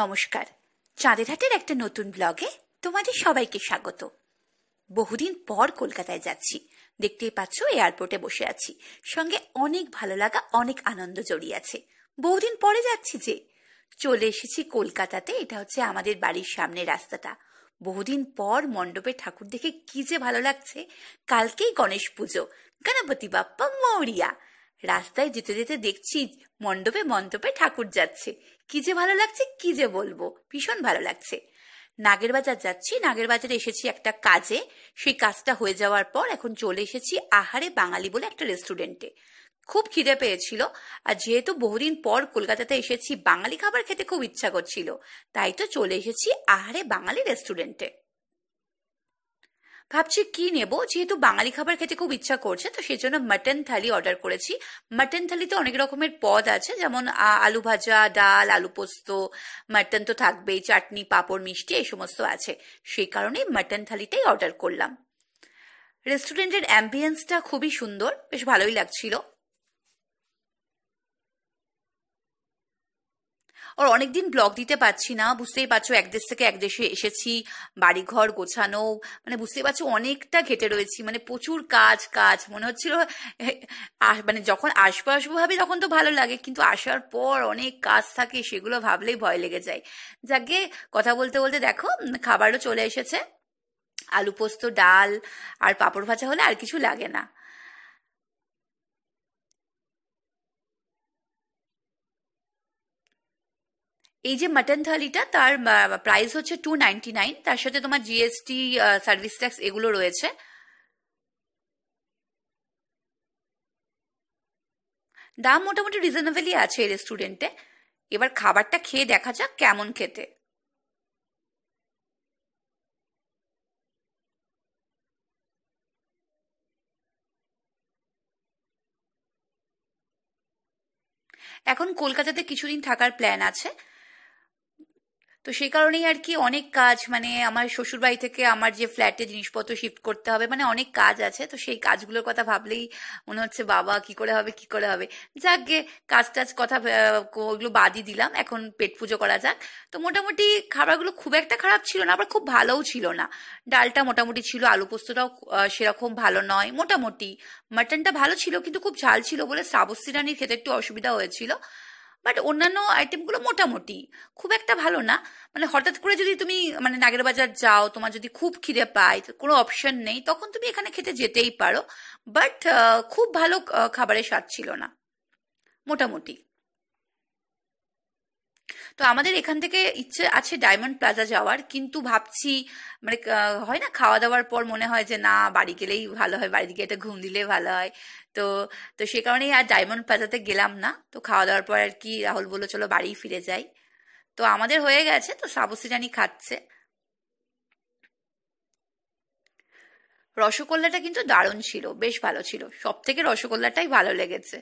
নমস্কার। চাঁদের হাটের একটা নতুন ব্লগে তোমাদের সবাইকে স্বাগত। বহুদিন পর কলকাতায় যাচ্ছি, দেখতেই পাচ্ছ এয়ারপোর্টে বসে আছি। সঙ্গে অনেক ভালো লাগা, অনেক আনন্দ জড়িয়ে আছে। বহুদিন পরে যাচ্ছি যে, চলে এসেছি কলকাতাতে। এটা হচ্ছে আমাদের বাড়ির সামনে রাস্তাটা। বহুদিন পর মণ্ডপে ঠাকুর দেখে কি যে ভালো লাগছে। কালকেই গণেশ পুজো, গণপতি বাপ্পা মৌরিয়া। রাস্তায় যেতে যেতে দেখছি মণ্ডপে মণ্ডপে ঠাকুর যাচ্ছে। কি যে ভালো লাগছে, কি যে বলবো, ভীষণ ভালো লাগছে। নাগেরবাজার যাচ্ছি, নাগেরবাজারে এসেছি একটা কাজে। সেই কাজটা হয়ে যাওয়ার পর এখন চলে এসেছি আহারে বাঙালি বলে একটা রেস্টুরেন্টে। খুব খিদে পেয়েছিল, আর যেহেতু বহুদিন পর কলকাতাতে এসেছি, বাঙালি খাবার খেতে খুব ইচ্ছা করছিল, তাই তো চলে এসেছি আহারে বাঙালি রেস্টুরেন্টে। ভাবছি কি নেব, যেহেতু বাঙালি খাবার খেতে খুব ইচ্ছা করছে, তো সেজন্য মাটন থালি অর্ডার করেছি। মাটন থালিতে অনেক রকমের পদ আছে, যেমন আলু ভাজা, ডাল, আলু পোস্ত, মাটন তো থাকবেই, চাটনি, পাঁপড়, মিষ্টি এই সমস্ত আছে। সেই কারণে মাটন থালিটাই অর্ডার করলাম। রেস্টুরেন্টের অ্যাম্বিয়েন্সটা খুবই সুন্দর, বেশ ভালোই লাগছিল। ওর অনেকদিন ব্লগ দিতে পারছি না, বুঝতেই পারছো, এক দেশ থেকে এক দেশে এসেছি, বাড়িঘর গোছানো, মানে বুঝতেই পারছো অনেকটা ঘেটে রয়েছি, মানে প্রচুর কাজ কাজ মনে হচ্ছিল। মানে যখন আসবো আসবো ভাবি তখন তো ভালো লাগে, কিন্তু আসার পর অনেক কাজ থাকে, সেগুলো ভাবলেই ভয় লেগে যায়। যাকে কথা বলতে বলতে দেখো খাবারও চলে এসেছে। আলু পোস্ত, ডাল আর পাঁপড় ভাজা হলে আর কিছু লাগে না। এই যে মাটন থালিটা, তার প্রাইস হচ্ছে 299। তার সাথে তোমার জিএসটি, সার্ভিস ট্যাক্স এগুলো রয়েছে। দাম মোটামুটি রিজনেবলই আছে এই রেস্টুরেন্টে। এবার খাবারটা খেয়ে দেখা যাক কেমন খেতে। এখন কলকাতাতে কিছুদিন থাকার প্ল্যান আছে, তো সেই কারণেই আর কি অনেক কাজ, মানে আমার শ্বশুর বাড়ি থেকে আমার যে ফ্ল্যাটে জিনিসপত্র শিফট করতে হবে, মানে অনেক কাজ আছে। তো সেই কাজগুলোর কথা ভাবলেই মনে হচ্ছে বাবা কি করে হবে, কি করে হবে। যাক গে, কাজ টাজ কথা ওইগুলো বাদই দিলাম, এখন পেট পুজো করা যাক। তো মোটামুটি খাবারগুলো খুব একটা খারাপ ছিল না, আবার খুব ভালোও ছিল না। ডালটা মোটামুটি ছিল, আলু পোস্তটাও সেরকম ভালো নয়, মোটামুটি। মাটনটা ভালো ছিল, কিন্তু খুব ঝাল ছিল বলে শ্রাবস্তী রানীর খেতে একটু অসুবিধা হয়েছিল। বাট অন্যান্য আইটেমগুলো মোটামুটি, খুব একটা ভালো না। মানে হঠাৎ করে যদি তুমি মানে নাগের বাজার যাও, তোমার যদি খুব খিদে পায়, তো কোনো অপশন নেই, তখন তুমি এখানে খেতে যেতেই পারো। বাট খুব ভালো খাবারের স্বাদ ছিল না, মোটামুটি। তো আমাদের এখান থেকে ইচ্ছে আছে ডায়মন্ড প্লাজা যাওয়ার, কিন্তু ভাবছি মানে হয় না, খাওয়া দাওয়ার পর মনে হয় যে না, বাড়ি গেলেই ভালো হয়, বাড়ি গিয়ে একটা ঘুম দিলে ভালো হয়। তো তো সে কারণেই আর ডায়মন্ড প্লাজাতে গেলাম না। তো খাওয়া দাওয়ার পর আর কি রাহুল বললো চলো বাড়ি ফিরে যাই। তো আমাদের হয়ে গেছে, তো সাবুসিরানি খাচ্ছে। রসগোল্লাটা কিন্তু দারুণ ছিল, বেশ ভালো ছিল, সব থেকে রসগোল্লাটাই ভালো লেগেছে।